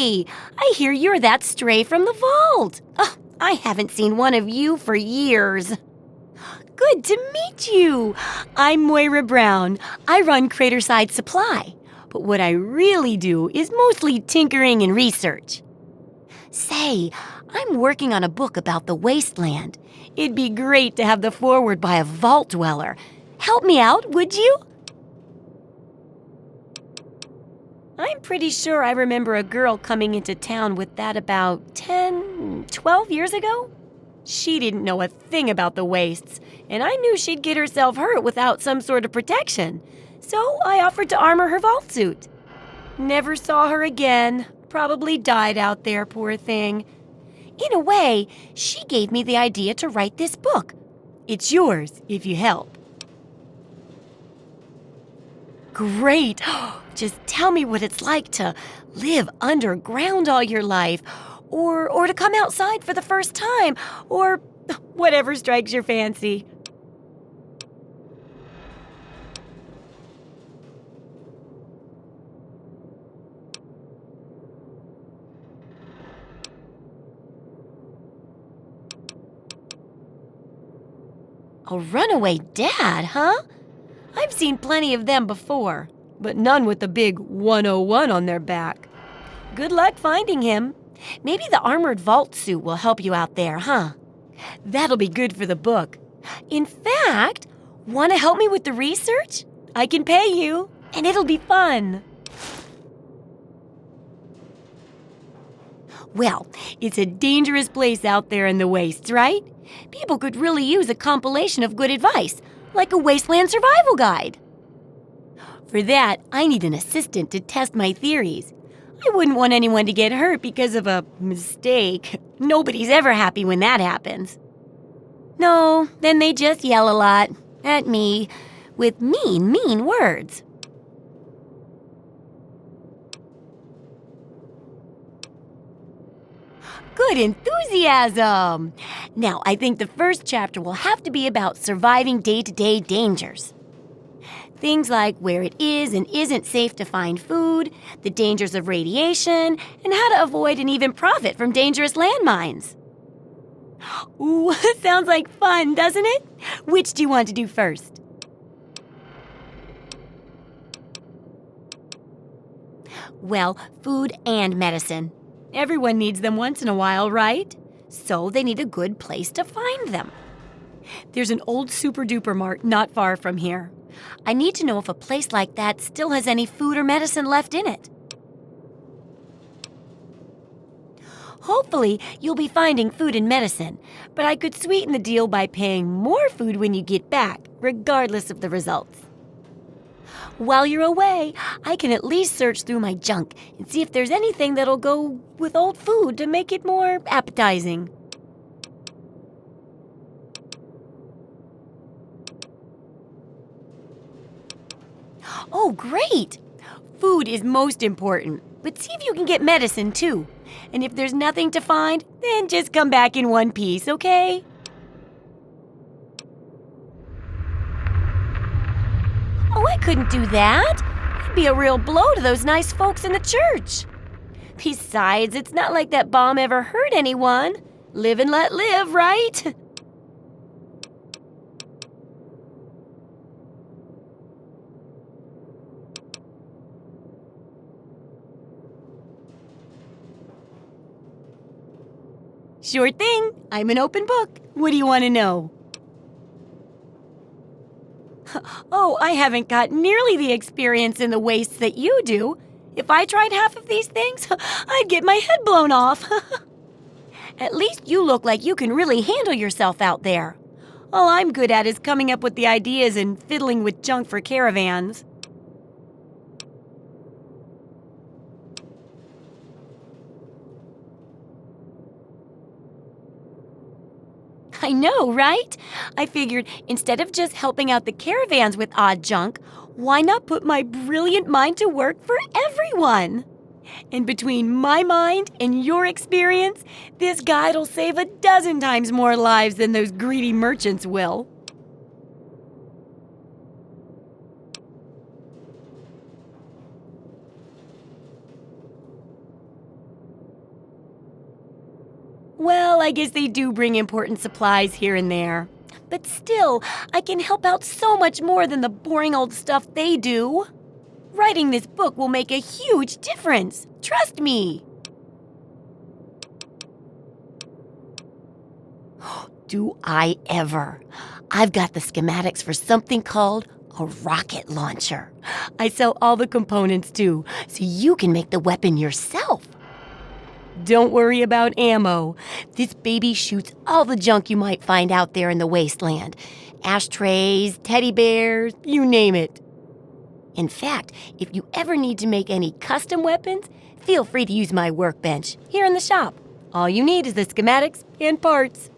Hey, I hear you're that stray from the vault. Oh, I haven't seen one of you for years. Good to meet you. I'm Moira Brown. I run Craterside Supply. But what I really do is mostly tinkering and research. Say, I'm working on a book about the wasteland. It'd be great to have the foreword by a vault dweller. Help me out, would you? I'm pretty sure I remember a girl coming into town with that about 10, 12 years ago. She didn't know a thing about the wastes, and I knew she'd get herself hurt without some sort of protection. So I offered to armor her vault suit. Never saw her again. Probably died out there, poor thing. In a way, she gave me the idea to write this book. It's yours if you help. Great! Just tell me what it's like to live underground all your life, or to come outside for the first time, or whatever strikes your fancy. A runaway dad, huh? I've seen plenty of them before, but none with the big 101 on their back. Good luck finding him. Maybe the armored vault suit will help you out there, huh? That'll be good for the book. In fact, want to help me with the research? I can pay you, and it'll be fun. Well, it's a dangerous place out there in the wastes, right? People could really use a compilation of good advice, like a wasteland survival guide. For that, I need an assistant to test my theories. I wouldn't want anyone to get hurt because of a mistake. Nobody's ever happy when that happens. No, then they just yell a lot at me with mean words. Good enthusiasm! Now, I think the first chapter will have to be about surviving day-to-day dangers. Things like where it is and isn't safe to find food, the dangers of radiation, and how to avoid and even profit from dangerous landmines. Ooh, sounds like fun, doesn't it? Which do you want to do first? Well, food and medicine. Everyone needs them once in a while, right? So they need a good place to find them. There's an old super-duper mart not far from here. I need to know if a place like that still has any food or medicine left in it. Hopefully, you'll be finding food and medicine, but I could sweeten the deal by paying more food when you get back, regardless of the results. While you're away, I can at least search through my junk and see if there's anything that'll go with old food to make it more appetizing. Oh, great! Food is most important, but see if you can get medicine too. And if there's nothing to find, then just come back in one piece, okay? Oh, I couldn't do that. It'd be a real blow to those nice folks in the church. Besides, it's not like that bomb ever hurt anyone. Live and let live, right? Sure thing. I'm an open book. What do you want to know? Oh, I haven't got nearly the experience in the wastes that you do. If I tried half of these things, I'd get my head blown off. At least you look like you can really handle yourself out there. All I'm good at is coming up with the ideas and fiddling with junk for caravans. I know, right? I figured instead of just helping out the caravans with odd junk, why not put my brilliant mind to work for everyone? And between my mind and your experience, this guide'll save a dozen times more lives than those greedy merchants will. Well, I guess they do bring important supplies here and there. But still, I can help out so much more than the boring old stuff they do. Writing this book will make a huge difference. Trust me. Do I ever? I've got the schematics for something called a rocket launcher. I sell all the components too, so you can make the weapon yourself. Don't worry about ammo. This baby shoots all the junk you might find out there in the wasteland. Ashtrays, teddy bears, you name it. In fact, if you ever need to make any custom weapons, feel free to use my workbench here in the shop. All you need is the schematics and parts.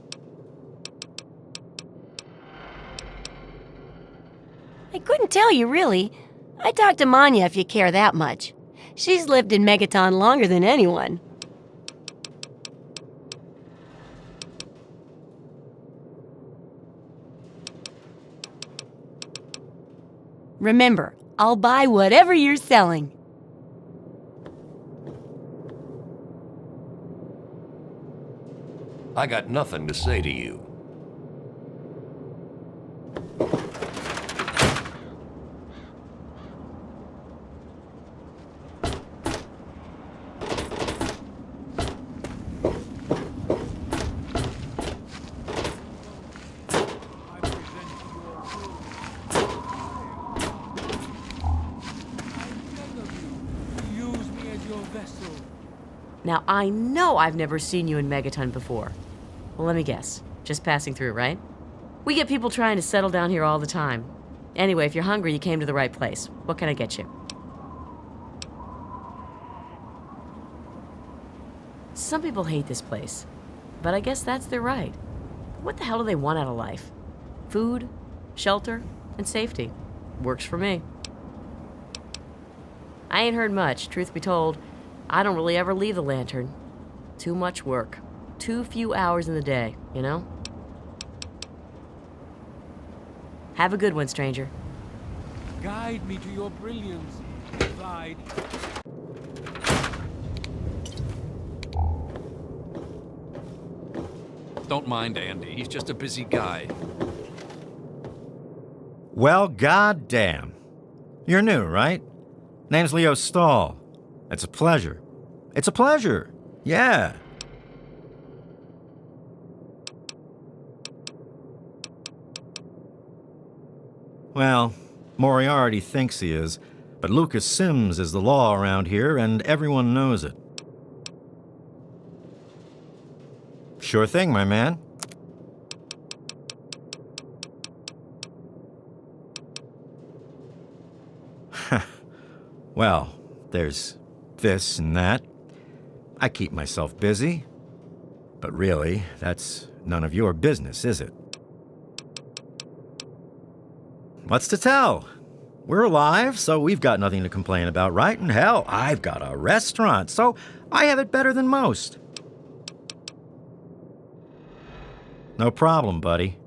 I couldn't tell you, really. I talked to Manya if you care that much. She's lived in Megaton longer than anyone. Remember, I'll buy whatever you're selling. I got nothing to say to you. Now, I know I've never seen you in Megaton before. Well, let me guess. Just passing through, right? We get people trying to settle down here all the time. Anyway, if you're hungry, you came to the right place. What can I get you? Some people hate this place, but I guess that's their right. What the hell do they want out of life? Food, shelter, and safety. Works for me. I ain't heard much, truth be told. I don't really ever leave the lantern. Too much work. Too few hours in the day, you know? Have a good one, stranger. Guide me to your brilliance. Guide. Don't mind Andy, he's just a busy guy. Well, goddamn. You're new, right? Name's Leo Stahl. It's a pleasure. It's a pleasure. Yeah. Well, Moriarty thinks he is, but Lucas Sims is the law around here, and everyone knows it. Sure thing, my man. Well, there's this and that. I keep myself busy. But really, that's none of your business, is it? What's to tell? We're alive, so we've got nothing to complain about, right? And hell, I've got a restaurant, so I have it better than most. No problem, buddy.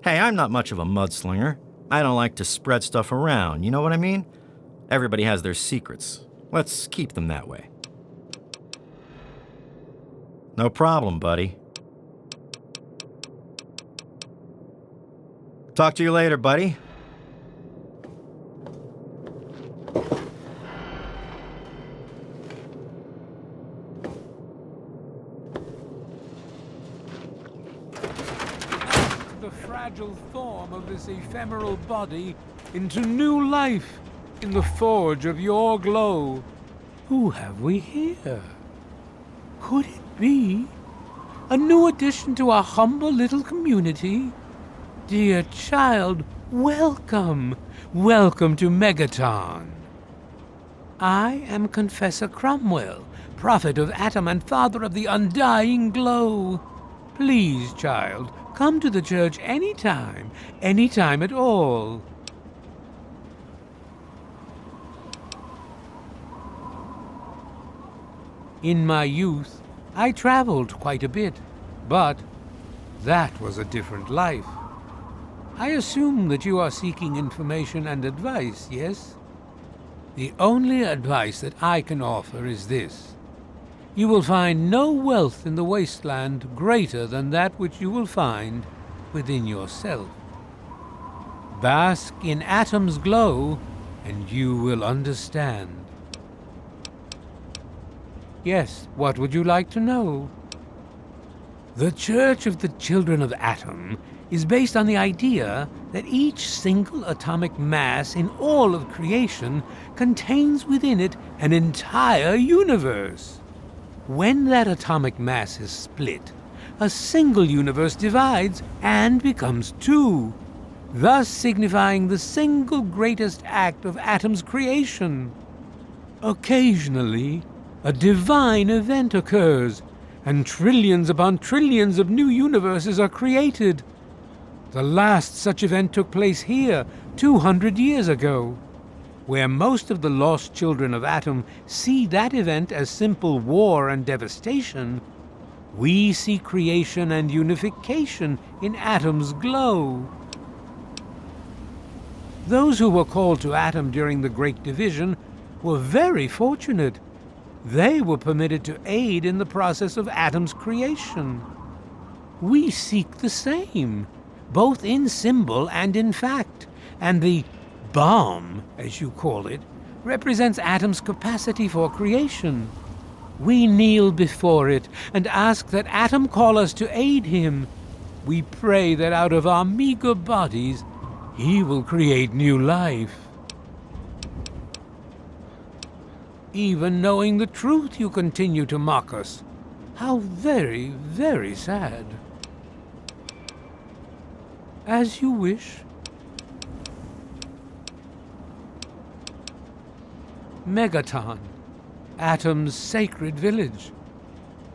Hey, I'm not much of a mudslinger. I don't like to spread stuff around, you know what I mean? Everybody has their secrets. Let's keep them that way. No problem, buddy. Talk to you later, buddy. The fragile form of this ephemeral body into new life in the forge of your glow. Who have we here? Could it be a new addition to our humble little community? Dear child, welcome. Welcome to Megaton. I am Confessor Cromwell, prophet of Atom and father of the undying glow. Please, child, come to the church anytime at all. In my youth, I traveled quite a bit, but that was a different life. I assume that you are seeking information and advice, yes? The only advice that I can offer is this. You will find no wealth in the wasteland greater than that which you will find within yourself. Bask in Atom's glow, and you will understand. Yes, what would you like to know? The Church of the Children of Atom is based on the idea that each single atomic mass in all of creation contains within it an entire universe. When that atomic mass is split, a single universe divides and becomes two, thus signifying the single greatest act of Atom's creation. Occasionally, a divine event occurs, and trillions upon trillions of new universes are created. The last such event took place here 200 years ago. Where most of the lost children of Atom see that event as simple war and devastation, we see creation and unification in Atom's glow. Those who were called to Atom during the Great Division were very fortunate. They were permitted to aid in the process of Atom's creation. We seek the same, both in symbol and in fact, and the bomb, as you call it, represents Atom's capacity for creation. We kneel before it and ask that Atom call us to aid him. We pray that out of our meager bodies, he will create new life. Even knowing the truth, you continue to mock us. How very, very sad. As you wish. Megaton, Atom's sacred village.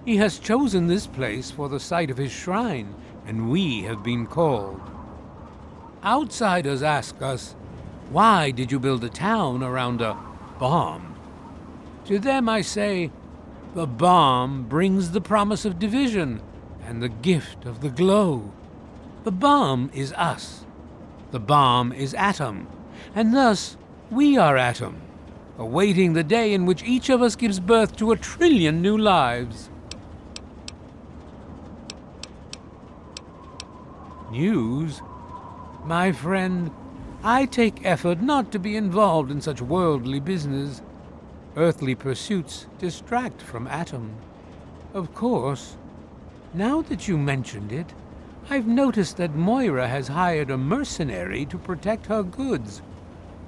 He has chosen this place for the site of his shrine, and we have been called. Outsiders ask us, why did you build a town around a bomb? To them I say, the bomb brings the promise of division and the gift of the glow. The bomb is us. The bomb is Atom, and thus we are Atom, awaiting the day in which each of us gives birth to 1 trillion new lives. News? My friend, I take effort not to be involved in such worldly business. Earthly pursuits distract from Atom. Of course, now that you mentioned it, I've noticed that Moira has hired a mercenary to protect her goods.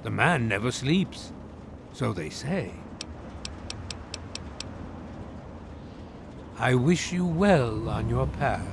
The man never sleeps, so they say. I wish you well on your path.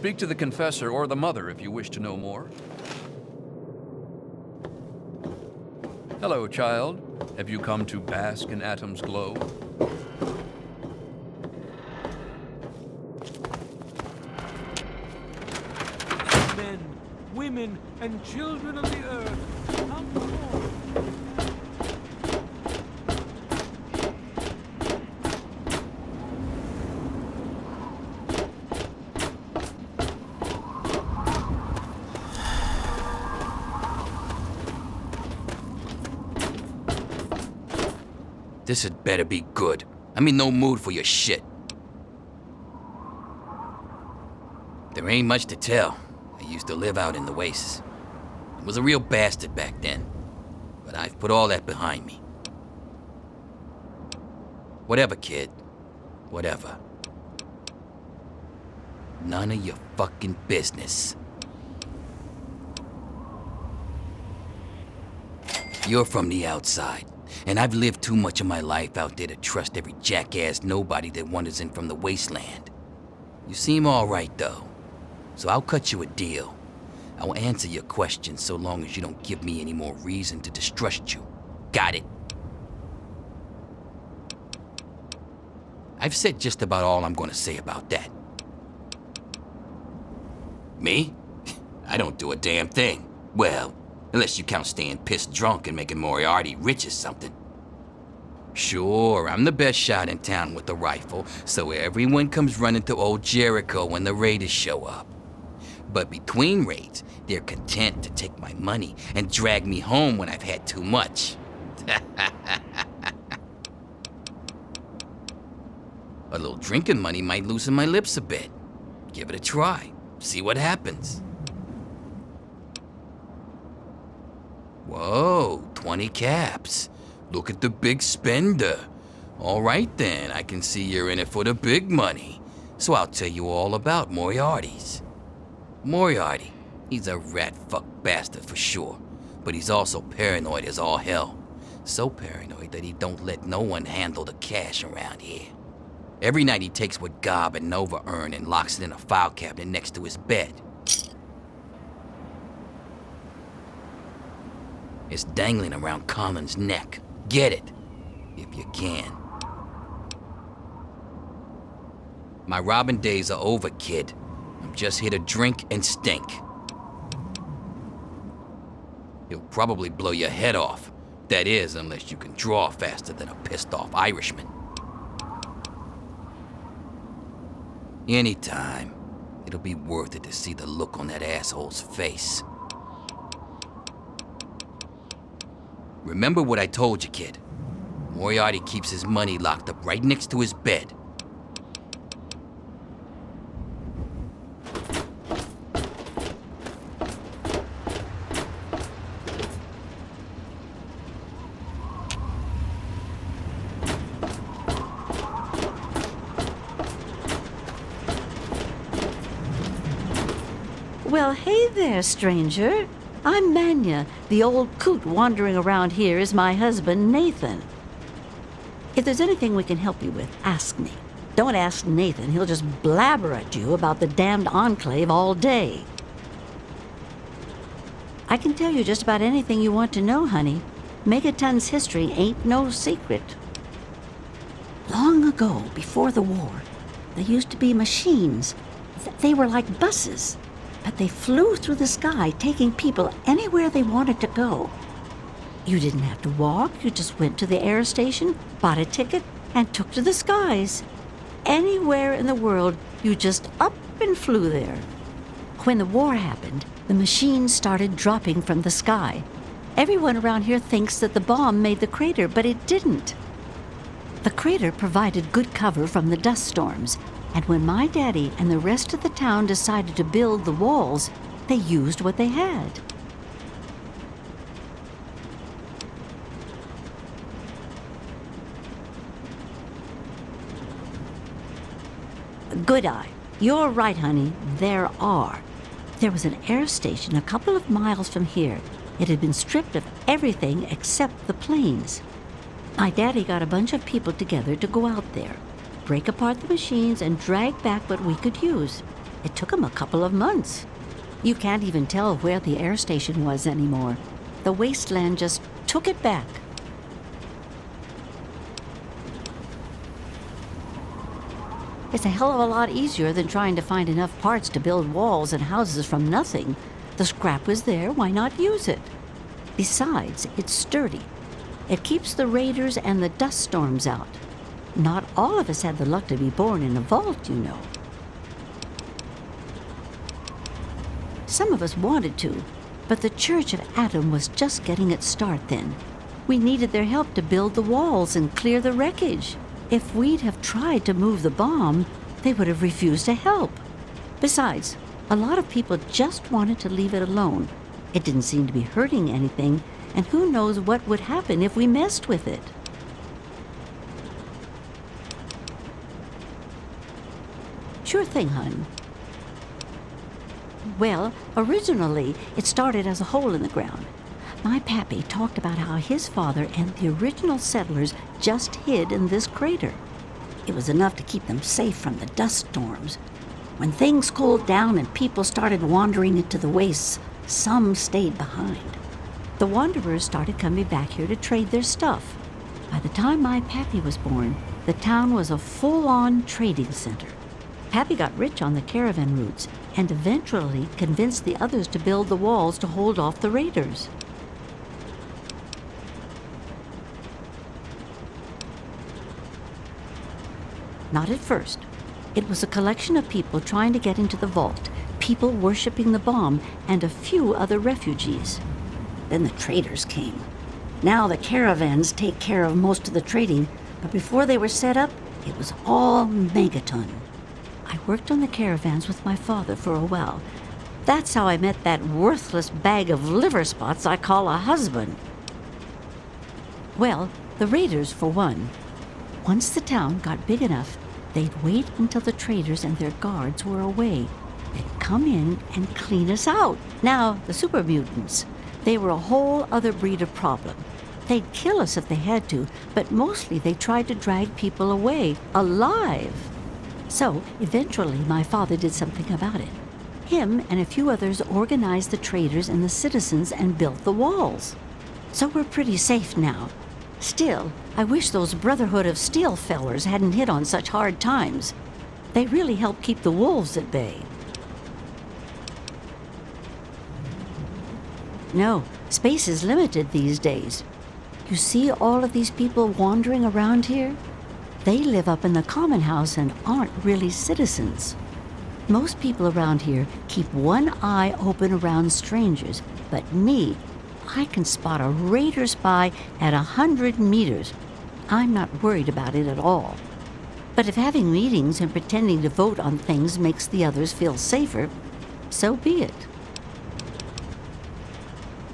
Speak to the confessor or the mother if you wish to know more. Hello, child. Have you come to bask in Atom's glow? Men, women, and children of the earth, come forth. This had better be good. I'm in no mood for your shit. There ain't much to tell. I used to live out in the wastes. I was a real bastard back then. But I've put all that behind me. Whatever, kid. Whatever. None of your fucking business. You're from the outside. And I've lived too much of my life out there to trust every jackass nobody that wanders in from the wasteland. You seem all right, though. So I'll cut you a deal. I'll answer your questions so long as you don't give me any more reason to distrust you. Got it? I've said just about all I'm gonna say about that. Me? I don't do a damn thing. Well, unless you count staying pissed drunk and making Moriarty rich or something. Sure, I'm the best shot in town with the rifle, so everyone comes running to old Jericho when the raiders show up. But between raids, they're content to take my money and drag me home when I've had too much. A little drinking money might loosen my lips a bit. Give it a try. See what happens. Whoa, 20 caps. Look at the big spender. All right then, I can see you're in it for the big money. So I'll tell you all about Moriarty's. Moriarty, he's a rat-fuck bastard for sure, but he's also paranoid as all hell. So paranoid that he don't let no one handle the cash around here. Every night he takes what Gob and Nova earn and locks it in a file cabinet next to his bed. It's dangling around Colin's neck. Get it, if you can. My robbing days are over, kid. I'm just here to drink and stink. He'll probably blow your head off. That is, unless you can draw faster than a pissed-off Irishman. Anytime. It'll be worth it to see the look on that asshole's face. Remember what I told you, kid. Moriarty keeps his money locked up right next to his bed. Well, hey there, stranger. I'm Manya. The old coot wandering around here is my husband, Nathan. If there's anything we can help you with, ask me. Don't ask Nathan. He'll just blabber at you about the damned Enclave all day. I can tell you just about anything you want to know, honey. Megaton's history ain't no secret. Long ago, before the war, there used to be machines. They were like buses. But they flew through the sky, taking people anywhere they wanted to go. You didn't have to walk, you just went to the air station, bought a ticket, and took to the skies. Anywhere in the world, you just up and flew there. When the war happened, the machines started dropping from the sky. Everyone around here thinks that the bomb made the crater, but it didn't. The crater provided good cover from the dust storms. And when my daddy and the rest of the town decided to build the walls, they used what they had. Good eye. You're right, honey. There are. There was an air station a couple of miles from here. It had been stripped of everything except the planes. My daddy got a bunch of people together to go out there, break apart the machines, and drag back what we could use. It took him a couple of months. You can't even tell where the air station was anymore. The wasteland just took it back. It's a hell of a lot easier than trying to find enough parts to build walls and houses from nothing. The scrap was there, why not use it? Besides, it's sturdy. It keeps the raiders and the dust storms out. Not all of us had the luck to be born in a vault, you know. Some of us wanted to, but the Church of Atom was just getting its start then. We needed their help to build the walls and clear the wreckage. If we'd have tried to move the bomb, they would have refused to help. Besides, a lot of people just wanted to leave it alone. It didn't seem to be hurting anything, and who knows what would happen if we messed with it. Sure thing, hon. Well, originally, it started as a hole in the ground. My pappy talked about how his father and the original settlers just hid in this crater. It was enough to keep them safe from the dust storms. When things cooled down and people started wandering into the wastes, some stayed behind. The wanderers started coming back here to trade their stuff. By the time my pappy was born, the town was a full-on trading center. Pappy got rich on the caravan routes and eventually convinced the others to build the walls to hold off the raiders. Not at first. It was a collection of people trying to get into the vault, people worshipping the bomb, and a few other refugees. Then the traders came. Now the caravans take care of most of the trading, but before they were set up, it was all megaton. I worked on the caravans with my father for a while. That's how I met that worthless bag of liver spots I call a husband. Well, the raiders for one. Once the town got big enough, they'd wait until the traders and their guards were away. They'd come in and clean us out. Now, the super mutants, they were a whole other breed of problem. They'd kill us if they had to, but mostly they tried to drag people away, alive. So, eventually, my father did something about it. Him and a few others organized the traders and the citizens and built the walls. So we're pretty safe now. Still, I wish those Brotherhood of Steel fellers hadn't hit on such hard times. They really helped keep the wolves at bay. No, space is limited these days. You see all of these people wandering around here? They live up in the common house and aren't really citizens. Most people around here keep one eye open around strangers, but me, I can spot a raider spy at 100 meters. I'm not worried about it at all. But if having meetings and pretending to vote on things makes the others feel safer, so be it.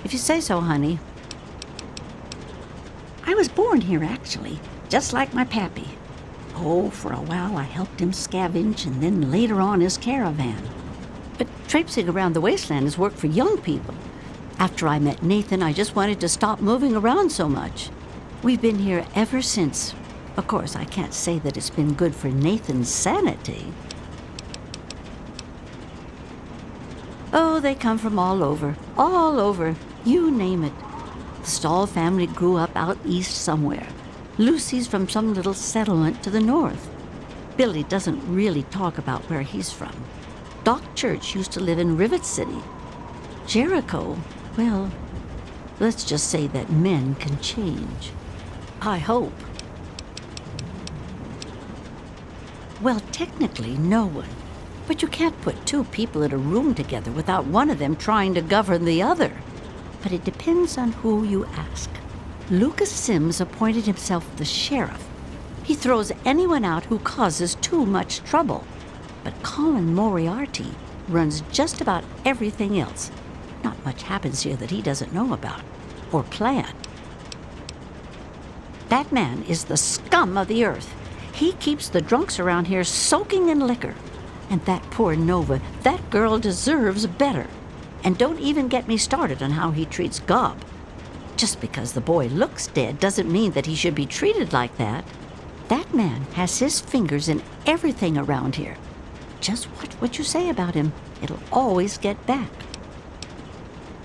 If you say so, honey. I was born here, actually, just like my pappy. Oh, for a while I helped him scavenge and then later on his caravan. But traipsing around the wasteland is work for young people. After I met Nathan, I just wanted to stop moving around so much. We've been here ever since. Of course, I can't say that it's been good for Nathan's sanity. Oh, they come from all over, you name it. The Stahl family grew up out east somewhere. Lucy's from some little settlement to the north. Billy doesn't really talk about where he's from. Doc Church used to live in Rivet City. Jericho, well, let's just say that men can change. I hope. Well, technically, no one. But you can't put two people in a room together without one of them trying to govern the other. But it depends on who you ask. Lucas Sims appointed himself the sheriff. He throws anyone out who causes too much trouble. But Colin Moriarty runs just about everything else. Not much happens here that he doesn't know about or plan. That man is the scum of the earth. He keeps the drunks around here soaking in liquor. And that poor Nova, that girl deserves better. And don't even get me started on how he treats Gob. Just because the boy looks dead doesn't mean that he should be treated like that. That man has his fingers in everything around here. Just watch what you say about him. It'll always get back.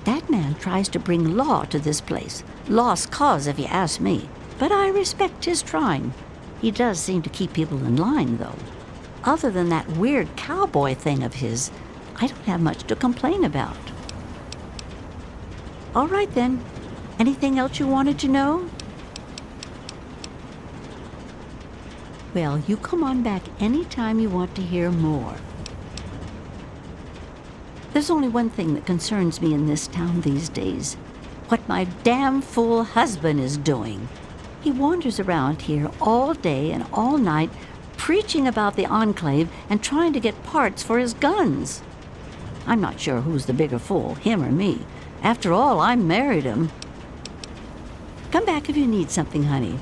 That man tries to bring law to this place. Lost cause, if you ask me. But I respect his trying. He does seem to keep people in line, though. Other than that weird cowboy thing of his, I don't have much to complain about. All right, then. Anything else you wanted to know? Well, you come on back anytime you want to hear more. There's only one thing that concerns me in this town these days. What my damn fool husband is doing. He wanders around here all day and all night, preaching about the Enclave and trying to get parts for his guns. I'm not sure who's the bigger fool, him or me. After all, I married him. Come back if you need something, honey.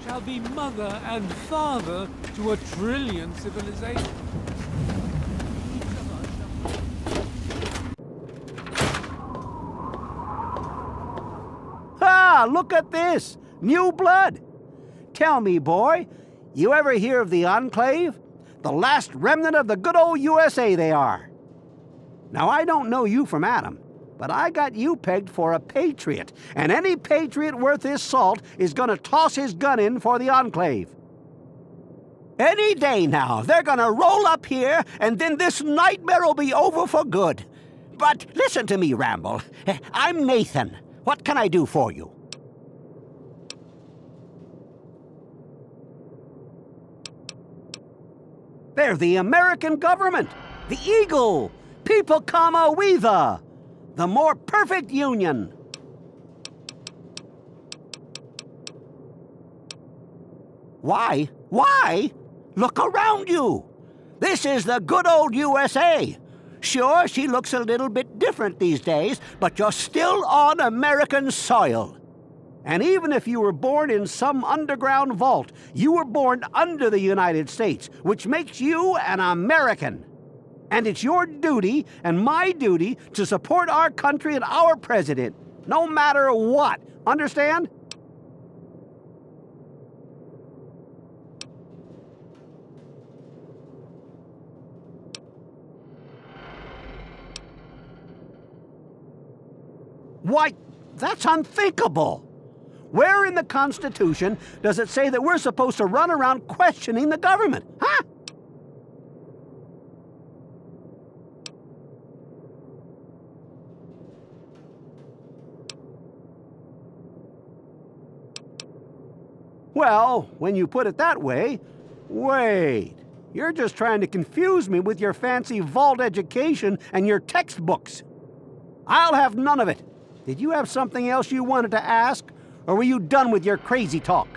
Shall be mother and father to a trillion civilizations. Ah, look at this! New blood! Tell me, boy, you ever hear of the Enclave? The last remnant of the good old USA they are. Now, I don't know you from Adam, but I got you pegged for a patriot, and any patriot worth his salt is gonna toss his gun in for the Enclave. Any day now, they're gonna roll up here, and then this nightmare will be over for good. But listen to me, Ramble. I'm Nathan. What can I do for you? They're the American government, the Eagle, People Kama Weather, the more perfect union. Why? Why? Look around you. This is the good old USA. Sure, she looks a little bit different these days, but you're still on American soil. And even if you were born in some underground vault, you were born under the United States, which makes you an American. And it's your duty and my duty to support our country and our president, no matter what. Understand? Why, that's unthinkable. Where in the Constitution does it say that we're supposed to run around questioning the government? Huh? Well, when you put it that way, wait. You're just trying to confuse me with your fancy vault education and your textbooks. I'll have none of it. Did you have something else you wanted to ask, or were you done with your crazy talk?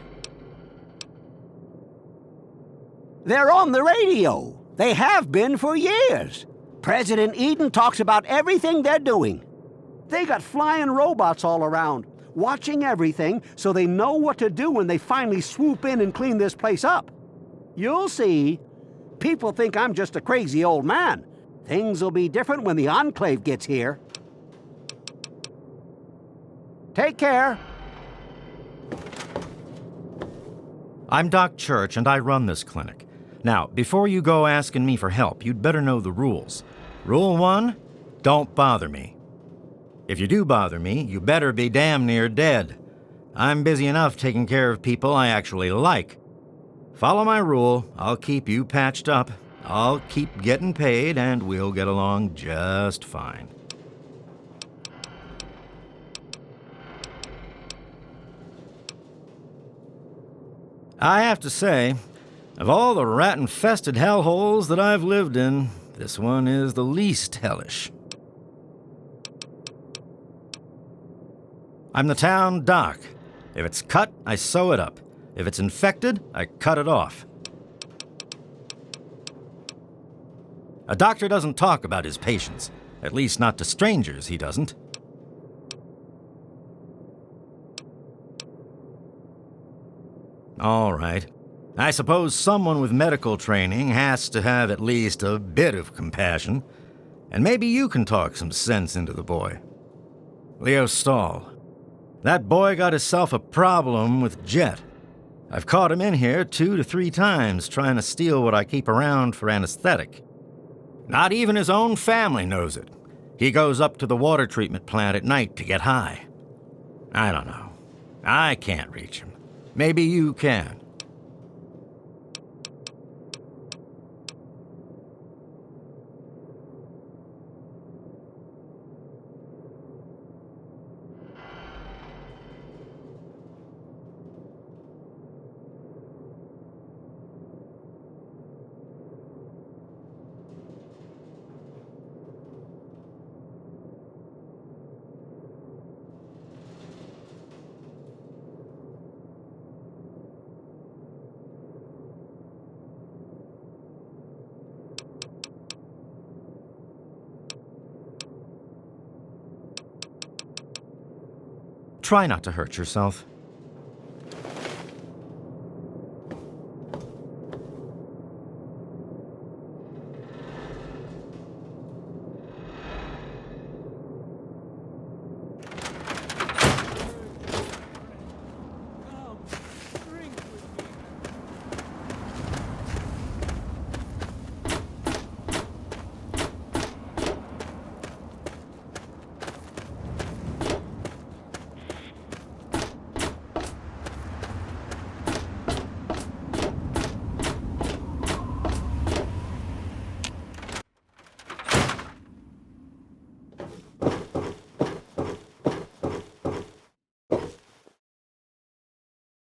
They're on the radio. They have been for years. President Eden talks about everything they're doing. They got flying robots all around, watching everything so they know what to do when they finally swoop in and clean this place up. You'll see. People think I'm just a crazy old man. Things will be different when the Enclave gets here. Take care. I'm Doc Church, and I run this clinic. Now, before you go asking me for help, you'd better know the rules. Rule 1, don't bother me. If you do bother me, you better be damn near dead. I'm busy enough taking care of people I actually like. Follow my rule, I'll keep you patched up, I'll keep getting paid, and we'll get along just fine. I have to say, of all the rat-infested hellholes that I've lived in, This one is the least hellish. I'm the town doc. If it's cut, I sew it up. If it's infected, I cut it off. A doctor doesn't talk about his patients. At least not to strangers, he doesn't. All right. I suppose someone with medical training has to have at least a bit of compassion. And maybe you can talk some sense into the boy. Leo Stahl. That boy got himself a problem with Jet. I've caught him in here 2 to 3 times trying to steal what I keep around for anesthetic. Not even his own family knows it. He goes up to the water treatment plant at night to get high. I don't know. I can't reach him. Maybe you can. Try not to hurt yourself.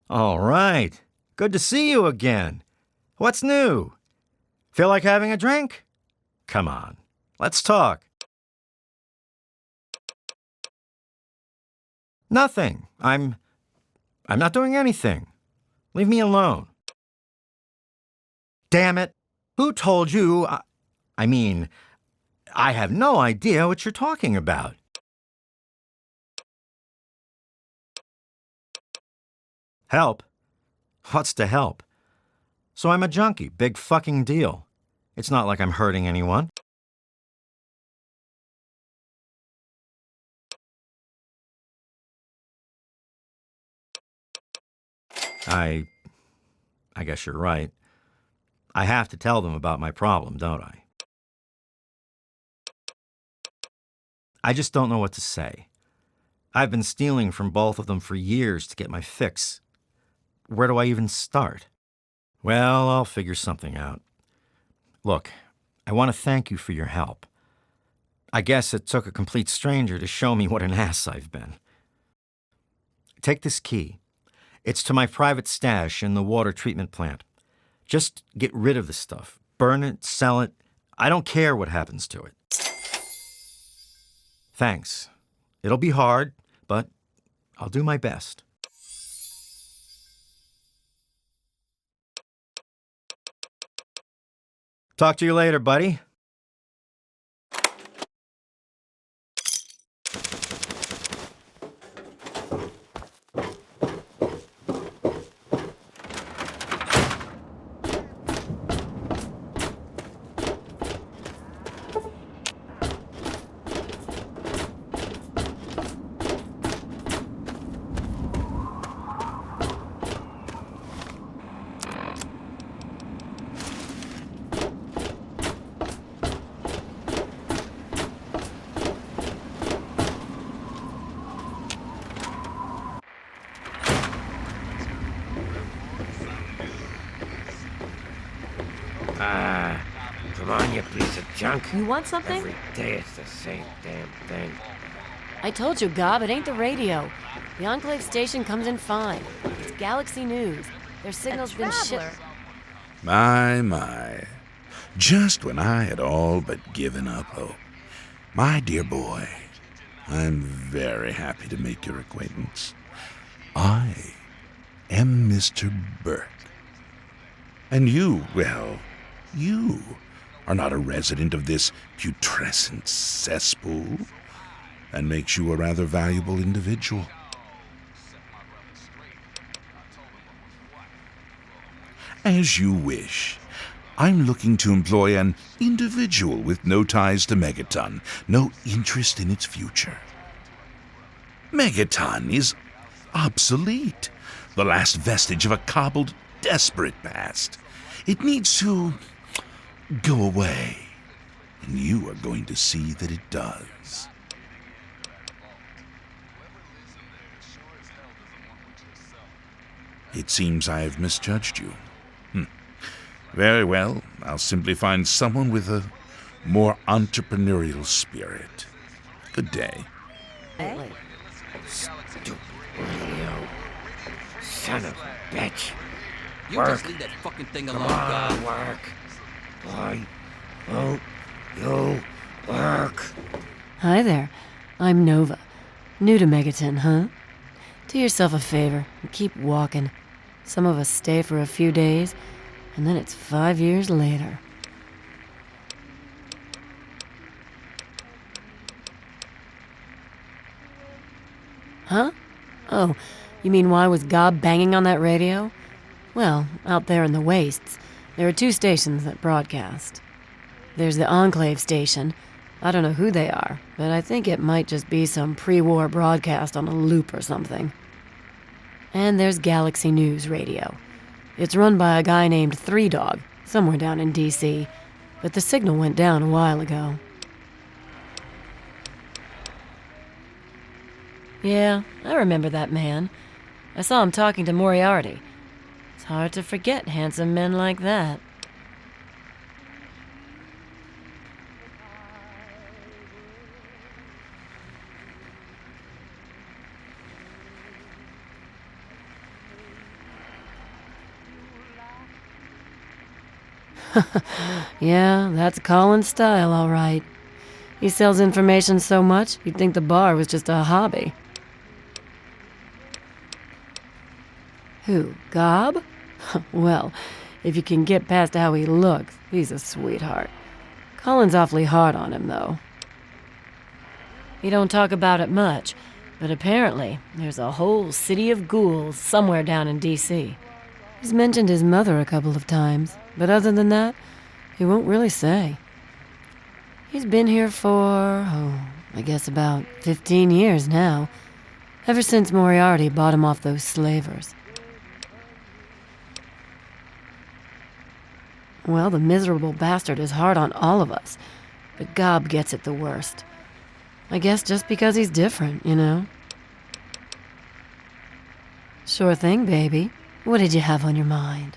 All right. Good to see you again. What's new? Feel like having a drink? Come on. Let's talk. Nothing. I'm not doing anything. Leave me alone. Damn it. Who told you? I mean, I have no idea what you're talking about. Help? What's to help? So I'm a junkie. Big fucking deal. It's not like I'm hurting anyone. I guess you're right. I have to tell them about my problem, don't I? I just don't know what to say. I've been stealing from both of them for years to get my fix. Where do I even start? Well, I'll figure something out. Look, I want to thank you for your help. I guess it took a complete stranger to show me what an ass I've been. Take this key. It's to my private stash in the water treatment plant. Just get rid of the stuff. Burn it, sell it. I don't care what happens to it. Thanks. It'll be hard, but I'll do my best. Talk to you later, buddy. Come on, you piece of junk. You want something? Every day it's the same damn thing. I told you, Gob, it ain't the radio. The Enclave station comes in fine. It's Galaxy News. Their signal's been shit. My. just when I had all but given up hope. My dear boy, I'm very happy to make your acquaintance. I am Mr. Burke. And you, well, you are not a resident of this putrescent cesspool. That makes you a rather valuable individual. As you wish. I'm looking to employ an individual with no ties to Megaton, no interest in its future. Megaton is obsolete, the last vestige of a cobbled, desperate past. It needs to go away, and you are going to see that it does. It seems I have misjudged you. Very well, I'll simply find someone with a more entrepreneurial spirit. Good day. Stupid radio. Son of a bitch. You Work. just leave that fucking thing Come alone, God. on, work. Why won't you work? Hi there. I'm Nova. New to Megaton, huh? Do yourself a favor and keep walking. Some of us stay for a few days, and then it's 5 years later. Huh? Oh, you mean why was Gob banging on that radio? Well, out there in the wastes, there are 2 stations that broadcast. There's the Enclave station. I don't know who they are, but I think it might just be some pre-war broadcast on a loop or something. And there's Galaxy News Radio. It's run by a guy named Three Dog, somewhere down in D.C., but the signal went down a while ago. Yeah, I remember that man. I saw him talking to Moriarty. It's hard to forget handsome men like that. Yeah, that's Colin's style, all right. He sells information so much, you'd think the bar was just a hobby. Who, Gob? Well, if you can get past how he looks, he's a sweetheart. Colin's awfully hard on him, though. He don't talk about it much, but apparently there's a whole city of ghouls somewhere down in D.C. He's mentioned his mother a couple of times, but other than that, he won't really say. He's been here for, I guess about 15 years now, ever since Moriarty bought him off those slavers. Well, the miserable bastard is hard on all of us, but Gob gets it the worst. I guess just because he's different, you know? Sure thing, baby. What did you have on your mind?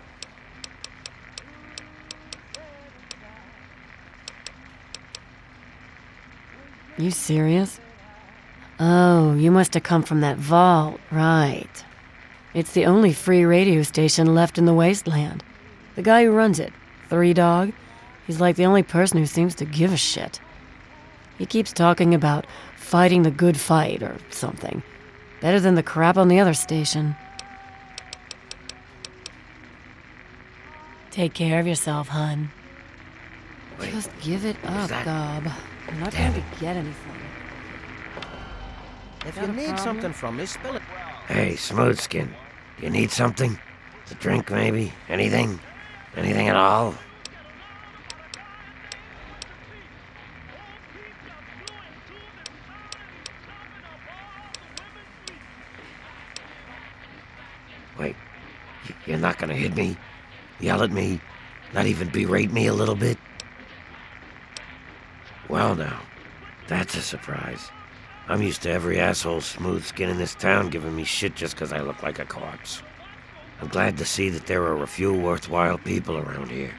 You serious? Oh, you must have come from that vault, right. It's the only free radio station left in the wasteland. The guy who runs it, Three Dog, he's like the only person who seems to give a shit. He keeps talking about fighting the good fight or something. Better than the crap on the other station. Take care of yourself, hun. Wait, Just give it up, that- Gob. You're not Damn going to get anything. If Got you a need problem? something from me, spill it. Hey, Smoothskin. You need something? A drink, maybe? Anything? Anything at all? Wait, you're not gonna hit me? Yell at me? Not even berate me a little bit? Well now, that's a surprise. I'm used to every asshole smooth skin in this town giving me shit just 'cause I look like a corpse. I'm glad to see that there are a few worthwhile people around here.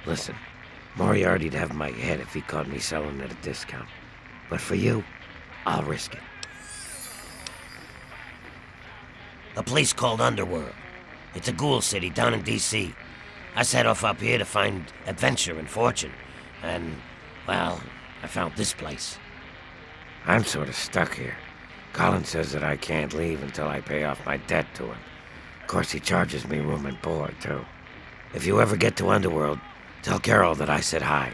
Listen, Moriarty'd have my head if he caught me selling at a discount. But for you, I'll risk it. A place called Underworld. It's a ghoul city down in D.C. I set off up here to find adventure and fortune. And, well, I found this place. I'm sort of stuck here. Colin says that I can't leave until I pay off my debt to him. Of course, he charges me room and board, too. If you ever get to Underworld, tell Carol that I said hi.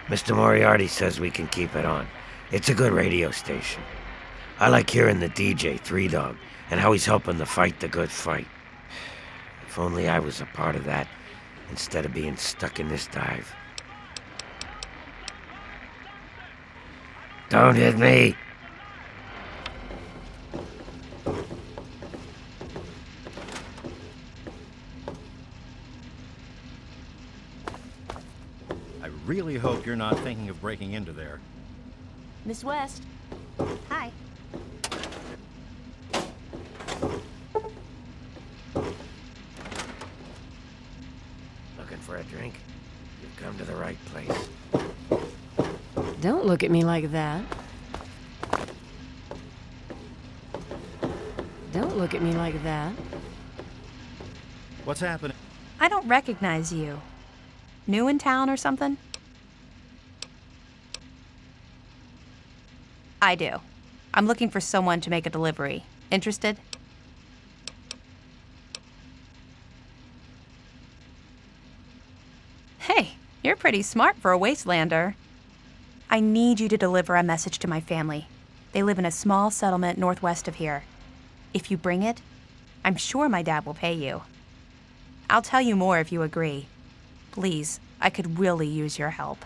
Mr. Moriarty says we can keep it on. It's a good radio station. I like hearing the DJ, Three Dog, and how he's helping to fight the good fight. If only I was a part of that, instead of being stuck in this dive. Don't hit me! I really hope you're not thinking of breaking into there. Miss West? Hi. Looking for a drink? You've come to the right place. Don't look at me like that. Don't look at me like that. What's happening? I don't recognize you. New in town or something? I do. I'm looking for someone to make a delivery. Interested? Hey, you're pretty smart for a wastelander. I need you to deliver a message to my family. They live in a small settlement northwest of here. If you bring it, I'm sure my dad will pay you. I'll tell you more if you agree. Please, I could really use your help.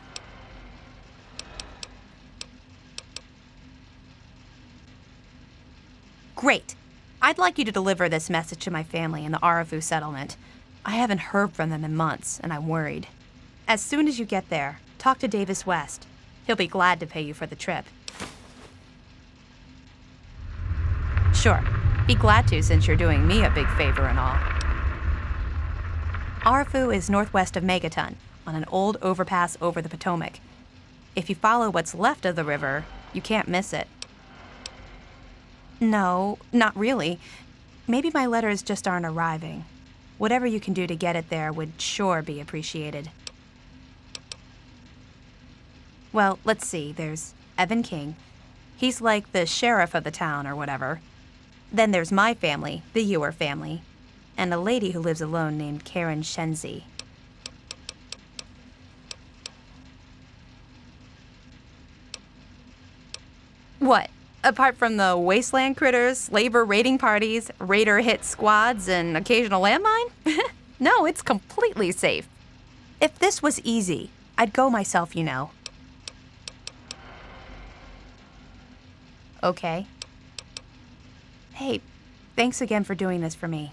Great. I'd like you to deliver this message to my family in the Arafu settlement. I haven't heard from them in months, and I'm worried. As soon as you get there, talk to Davis West. He'll be glad to pay you for the trip. Sure. Be glad to, since you're doing me a big favor and all. Arafu is northwest of Megaton, on an old overpass over the Potomac. If you follow what's left of the river, you can't miss it. No, not really. Maybe my letters just aren't arriving. Whatever you can do to get it there would sure be appreciated. Well, let's see. There's Evan King. He's like the sheriff of the town or whatever. Then there's my family, the Ewer family, and a lady who lives alone named Karen Shenzi. What? Apart from the wasteland critters, slaver raiding parties, raider hit squads, and occasional landmine? No, it's completely safe. If this was easy, I'd go myself, you know. Okay. Hey, thanks again for doing this for me.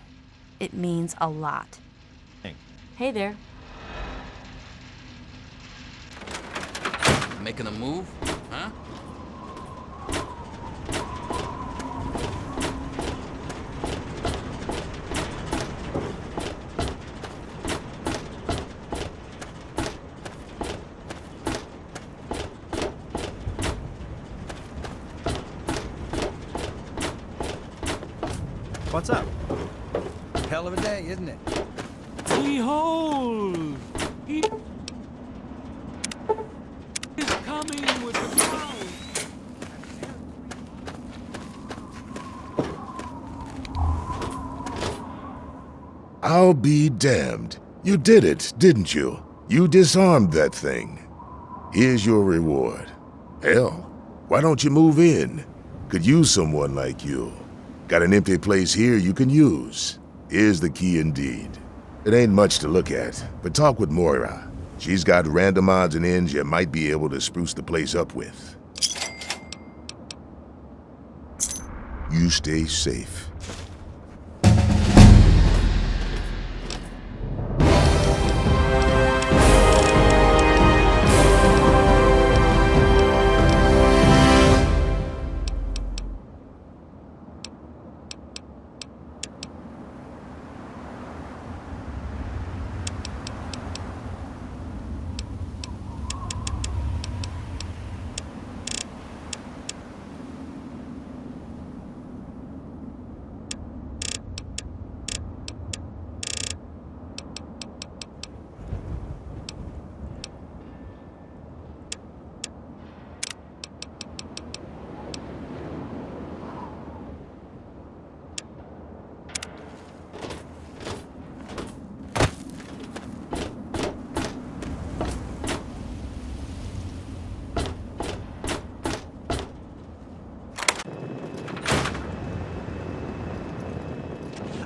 It means a lot. Hey there. Making a move? Huh? What's up? Hell of a day, isn't it? Behold! He is coming with the crowd. I'll be damned. You did it, didn't you? You disarmed that thing. Here's your reward. Hell, why don't you move in? Could use someone like you. Got an empty place here you can use. Here's the key indeed. It ain't much to look at, but talk with Moira. She's got random odds and ends you might be able to spruce the place up with. You stay safe.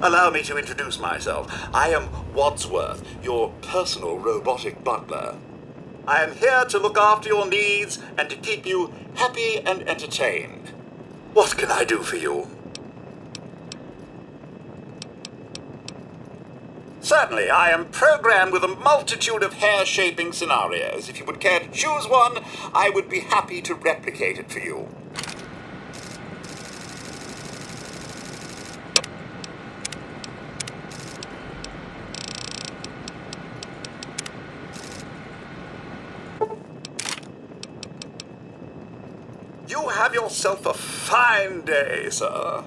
Allow me to introduce myself. I am Wadsworth, your personal robotic butler. I am here to look after your needs and to keep you happy and entertained. What can I do for you? Certainly, I am programmed with a multitude of hair-shaping scenarios. If you would care to choose one, I would be happy to replicate it for you. You have yourself a fine day, sir.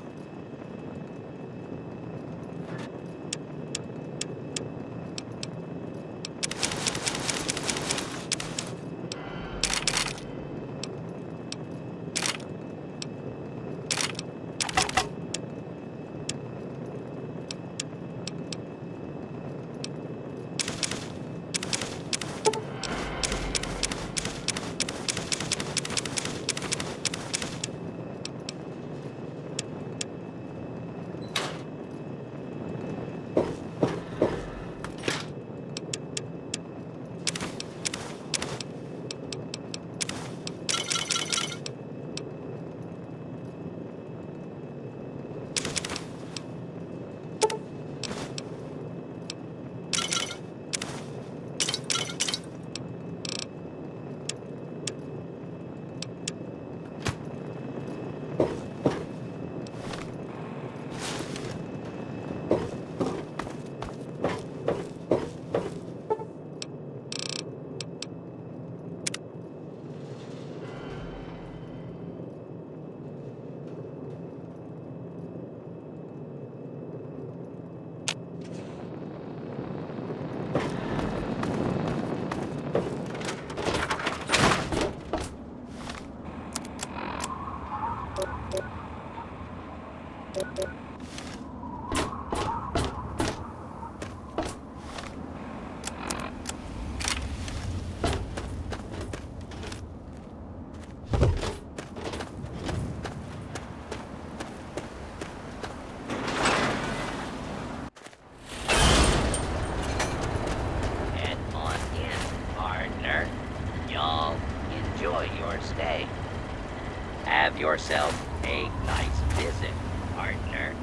Have yourself a nice visit, partner.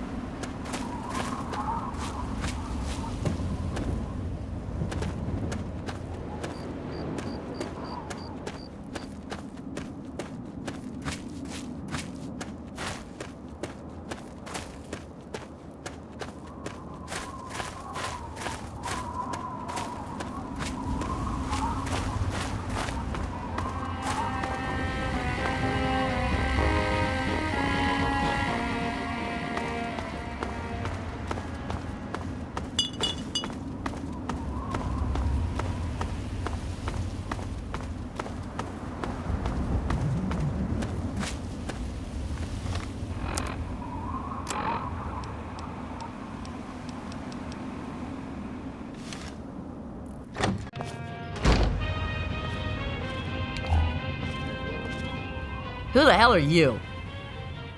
Who the hell are you?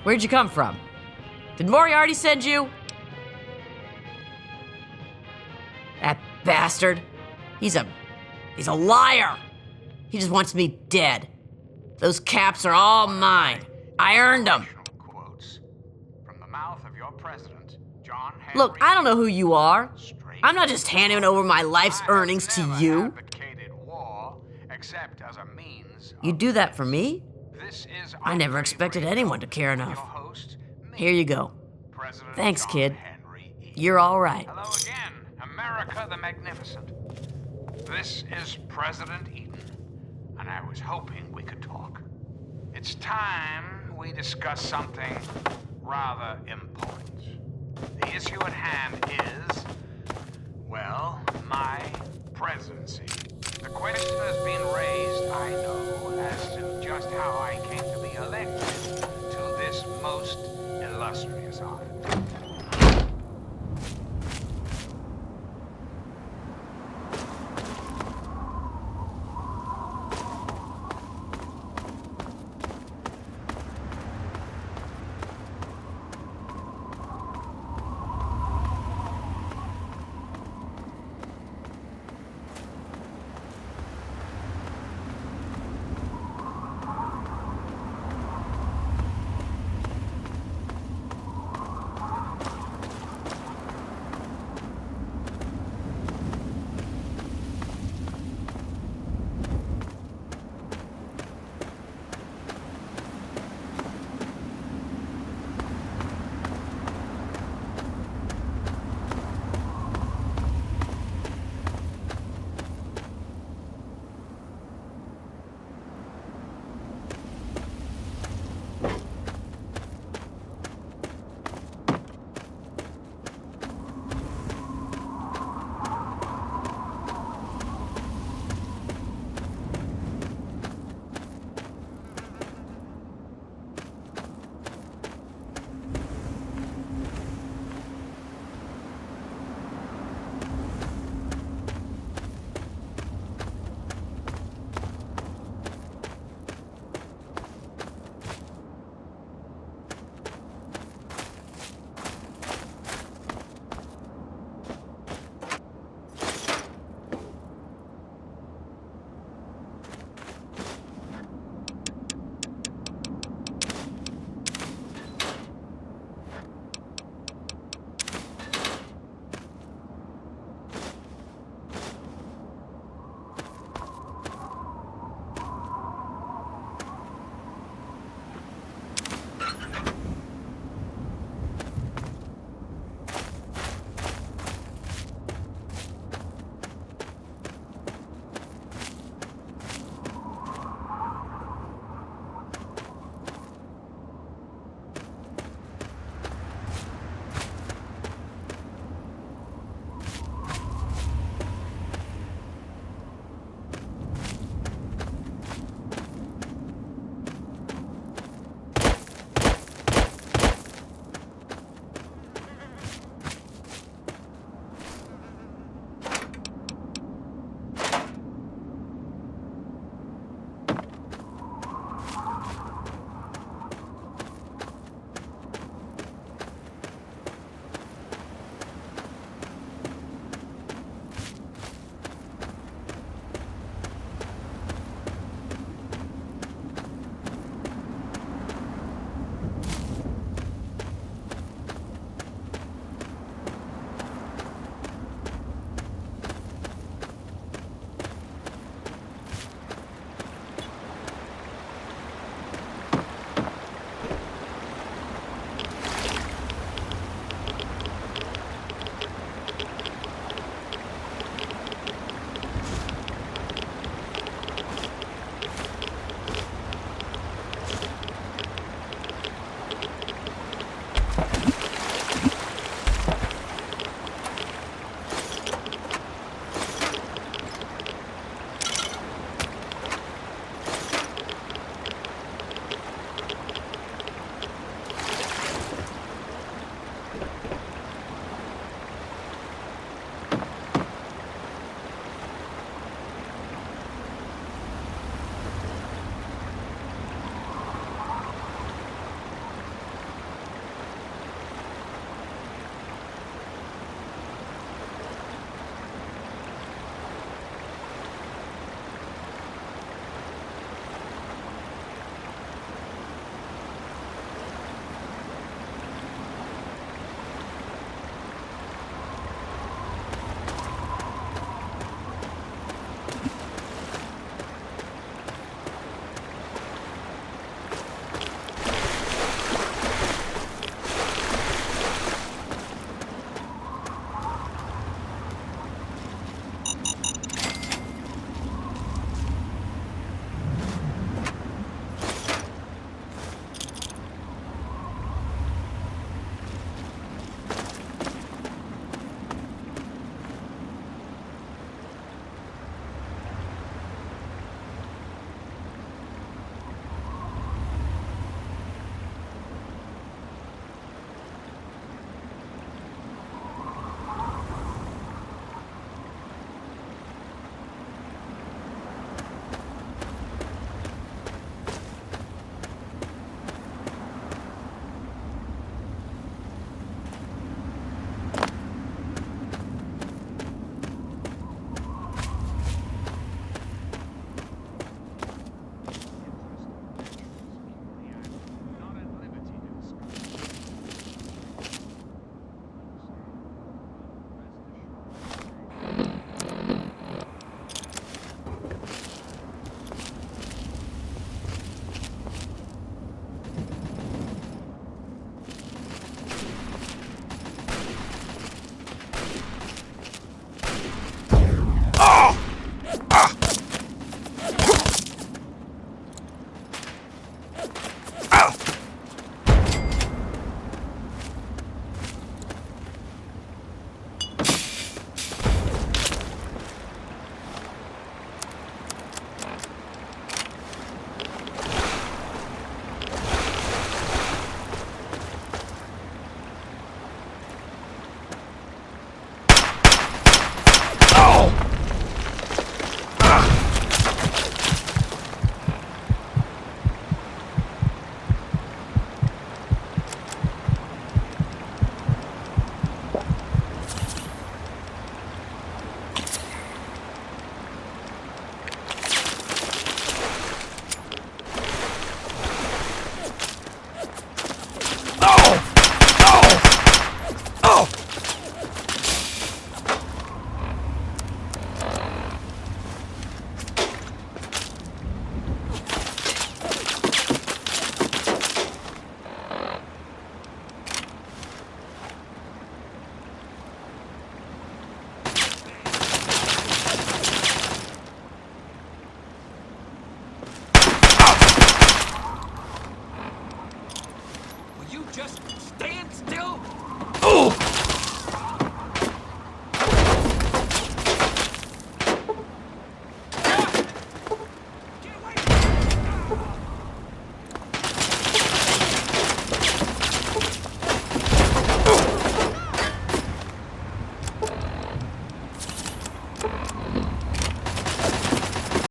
Where'd you come from? Did Moriarty send you? That bastard. He's a liar. He just wants me dead. Those caps are all mine. I earned them. Look, I don't know who you are. I'm not just handing over my life's earnings to you. You do that for me? I never expected anyone to care enough. Here you go. Thanks, kid. You're all right. Hello again, America the Magnificent. This is President Eaton, and I was hoping we could talk. It's time we discuss something rather important. The issue at hand is, well, my presidency. The question has been raised, I know, as to just how I came to be elected to this most illustrious office.